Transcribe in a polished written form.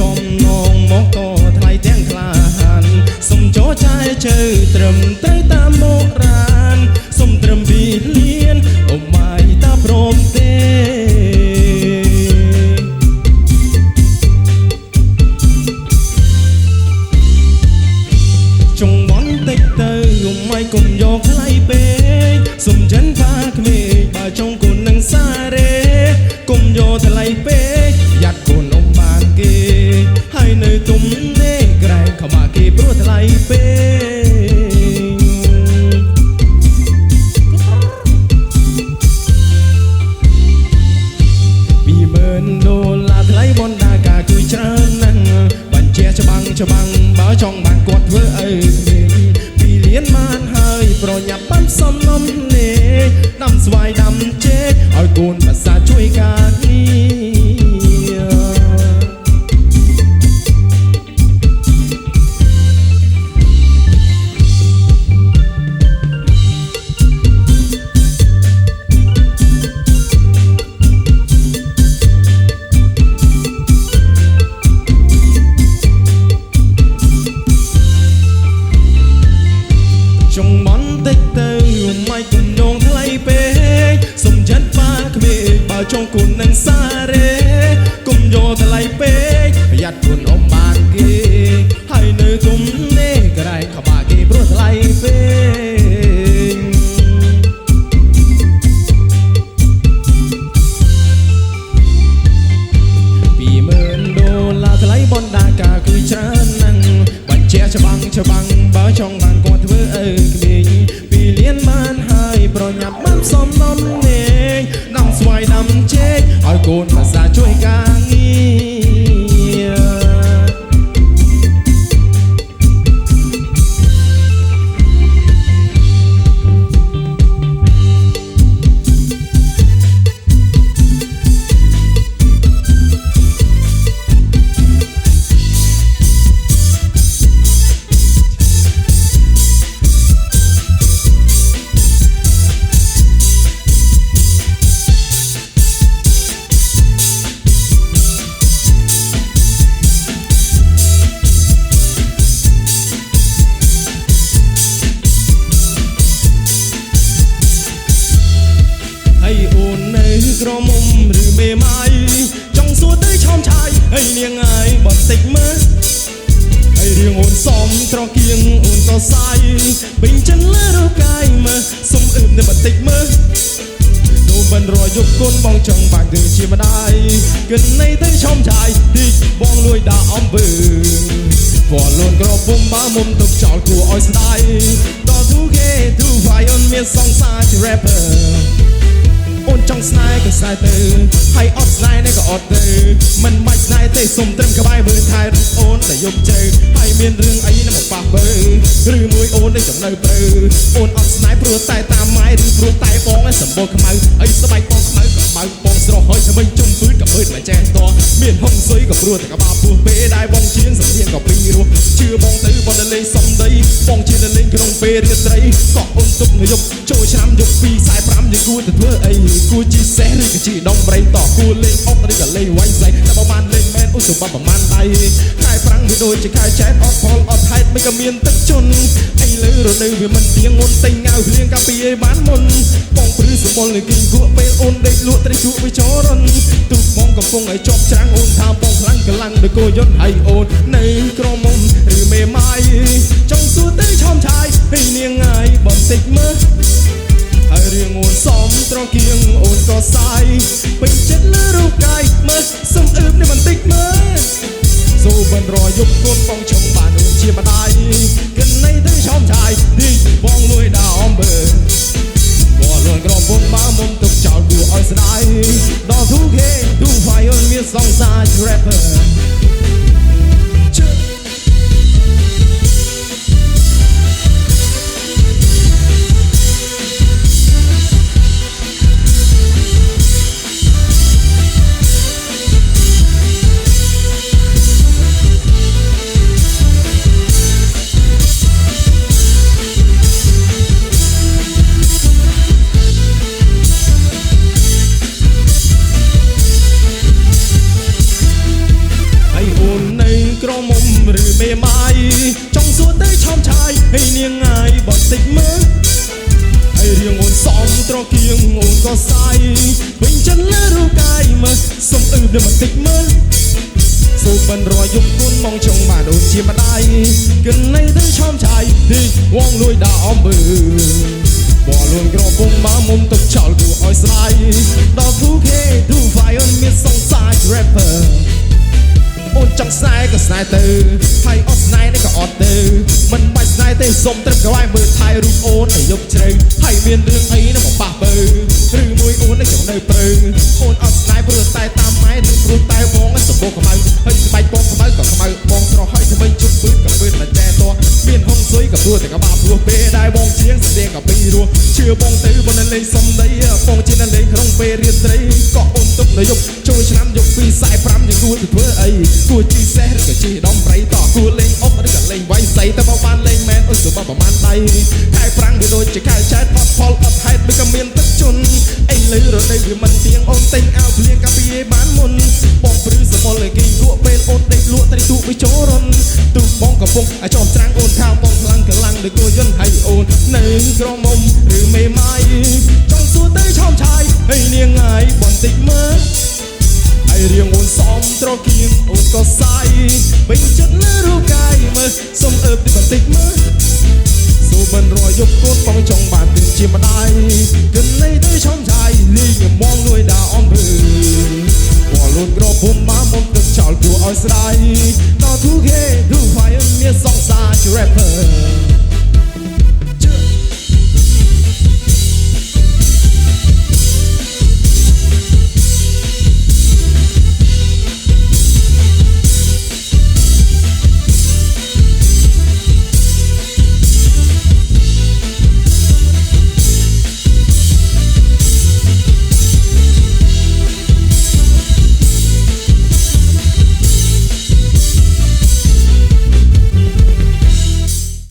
ចំនងមកតថ្លៃទាំងក្លាហានសុំចោចាយជើត្រឹមត្រូវតាមមករានសុំត្រឹមពីលៀនអូម៉ាយតាព្រមទេចងបន់តិចទៅអូម៉ាយកុំយកថ្លៃពេកសុំចិនផាក្មេកបើចង់គុណនឹងសារេកុំយកថ្លៃពេកយ៉ាត់គុណអូបានគេហើយនៅទុំនេះក្រែងខមាគេព្រោះថ្លៃពេក$20,000ថ្លៃបនដាការគឺច្រើនណាស់បញ្ជាច្បាំងបើចង់បានគាត់ធ្វើអីគ្មាន2លានបានហើយប្រញាប់បានសំណុំនេះដាំស្វាយដាំចេកឲ្យកូនភាសាជួយការងារចង់មិនតិចទៅម៉ៃកុំនងថ្លៃពេកសុំចិត្តប៉ាក្មេកបើចង់គុណនឹងសារេកុំយកថ្លៃពេកប្រយ័ត្នគុណអមបានគេហើយនៅទុំនេះក្រែងខបាគេព្រោះថ្លៃពេក$20,000ថ្លៃបនដាការគឺច្រើនណាស់បញ្ជាច្បាំងបើចង់បានគាត់ធ្វើអីក្មេង2លានបានហើយប្រញាប់បានសំណុំនេះដាំស្វាយដាំចេកឲ្យកូនភាសាជួយការងារក្រមុំឬមេម៉ាយចង់សួរទៅឆោមឆាយហើយនាងអាយបន្តិចមើលហើយរៀងអូនសំត្រកៀងអូនក៏សាយពេញចិនលើរូបកាយមើលសុំអឺមតែបន្តិចមើលដូនមិនរយយកគុណបងចង់បាក់ទៅជាម្ដាយគិនន័យទៅឆោមឆាយទីបងលួយដាក់អំពើពណ៌លូនក្រពុំបើមុំទុកចោលគួរឲ្យស្ដាយតទូគេទូវ៉ៃអូនមានសង្សារជា rapperអូនចង់ស្នេហ៍ក៏ស្នេហ៍ទៅហើយអត់ស្នេហ៍នេះក៏អត់ទៅមិនបាច់ស្នេហ៍ទេសុំត្រឹមក្បែរមើលថែអូនតែយប់ជើហើយមានរឿងអីនឹងមកប៉ះបើឬមួយអូននេះចំណៅព្រៅអូនអត់ស្នេហ៍ព្រោះតែតាមម៉ែឬព្រោះតែបងឯសម្បូរខ្មៅអីស្បែកបងខ្មៅក៏បើបងស្រស់ហើយស្វិញជុំពឺតក៏មើលតែចែងតមានហុងស៊ុយក៏ព្រោះតែក្បាលពោះពេលដែរបងជាងសំនៀងក៏ពីរោះជឿបងទៅបងទៅលេងសំដីបងជាលេងក្នុងពេលរាត្រីក៏អូនទុកនៅយប់ចូលឆ្នាំយប់245យើងគួរទៅធ្វើអីគួរជីសេះឬក៏ជីដងប្រេងតគួរលេងអុកឬក៏លេងវាយស្លេតែបើបានលេងមែនឧសបប្រមាណដៃខែប្រាំងវាដូចជាខែចែកអត់ផលអត់ហេតុមិនក៏មានទឹកជន់អីលើរនៅវាមិនទៀងអូនតែងងៅភ្លៀងកាពីឲ្យបានមុនបងព្រឺសម្បុលនៅគីងគក់ពេលអូនដេកលក់ត្រីជក់វាចរន់ទូកបងកំពុងឲ្យជាប់ច្រាំងអូនថាបងខ្លាំងកម្លាំងដូចគោយន្តហើយអូននៅក្រមុំឬមេម៉ាយចង់សួរទៅឆោមឆាយហើយនាងងាយបន្តិចមើលហើយរៀងអូនសំត្រកៀងអូនក៏សាយពេញចិត្តលើរូបកាយមើលសុំអឺបនេះបន្តិចមើលសូមិនរយប់កូនបងចង់បានអូនជាម្ដាយគិនន័យទៅឆោមឆាយនេះបងលួយដាក់អំពើបងលួនក្រពុំបើមុំទុកចោលគួរឲ្យស្ដាយដល់ទូគេទូហ្វាយអូនមានសង្សារ rapper មេម៉ាយចង់សួរទៅឆោមឆាយហើយនាងងាយបន្តិចមើលហើយរៀងអូនសំត្រកៀងអូនក៏សាយវិញចិនលើរូបកាយមើលសុំអឺបន្តិចមើលសូមបានរយប់គុណមកចង់បានអូនជាម្ដាយកិននៃទៅឆោមឆាយទីវងលួយដាក់អំពើบ่លួនក្រពុំមកមុំទឹកចោលគួរឲ្យស្ដាយដល់ 2K 2 Fire មានសង្សារ rapper អូនចង់ស្នេហ៍ក៏ស្នេហ៍ទៅហើយអត់ស្នេហ៍នេះក៏អត់ទៅមិនបាច់ស្នេហ៍ទេសុំត្រឹមក្បែរមើលថៃរូបអូនឲ្យយកជ្រៅហើយមានរឿងអីនឹងមកប៉ះបើឬមួយអូននៅក្នុងនៅព្រៅអូនអត់ស្នេហ៍ព្រោះតែតាមម៉ែឬព្រោះតែបងសម្បូរខ្មៅហើយស្បែកបងខ្មៅក៏ខ្មៅបងស្រស់ហើយធ្វើជុំពឺក៏ពឺតែចែតមានហុងស៊ុយក៏ព្រោះតែក្បាលព្រោះពេលដែលបងជាងស្ទៀងក៏ពីរោះជឿបងទៅបងនៅលេងសំដីបងជានៅលេងក្នុងពេលរាត្រីក៏អូនទុកនៅយប់ចូលឆ្នាំយក2 45យើងគួរទៅធ្វើអីគួរជីសេះឬក៏ជីដំប្រៃតគួរលេងអុកឬក៏លេងវាយសៃតែបើបានលេងមែនអូនទៅបើប្រហែលដៃខែប្រាំងវាដូចជាខែចែកអត់ផលអត់ហេតុមិនក៏មានទឹកជន់អីលឺរដូវវាមិនទៀងអូនទិញអាវភ្លៀងកាពីបានមុនបងព្រឺសមលគេលក់ពេលអូនដេកលក់ត្រីទូវាចូលរនទូបងកំពុងអាចចំច្រាំងអូនខាវបងខ្លាំងកម្លាំងដូចគួរយន្តហើយអូននៅក្រមុំឬមេម៉ាយចង់សួរទៅឆោមឆាយហើយនាងងាយបន្តិចមើលហើយរៀងអូនសំត្រកៀងអូនក៏សាយវិញចិត្តលើរូបកាយមើលសុំអើបបន្តិចមើលសូមមិនរយប់កូនបងចង់បានទិញជាម្ដាយកិននៃទៅឆោមឆាយលីងមងលួយដាក់អំពើบ่លួនក្រពុំមកមុំទឹកចោលគួរឲ្យស្ដាយដល់ 2K 2 Fire មានសង្សារ rapper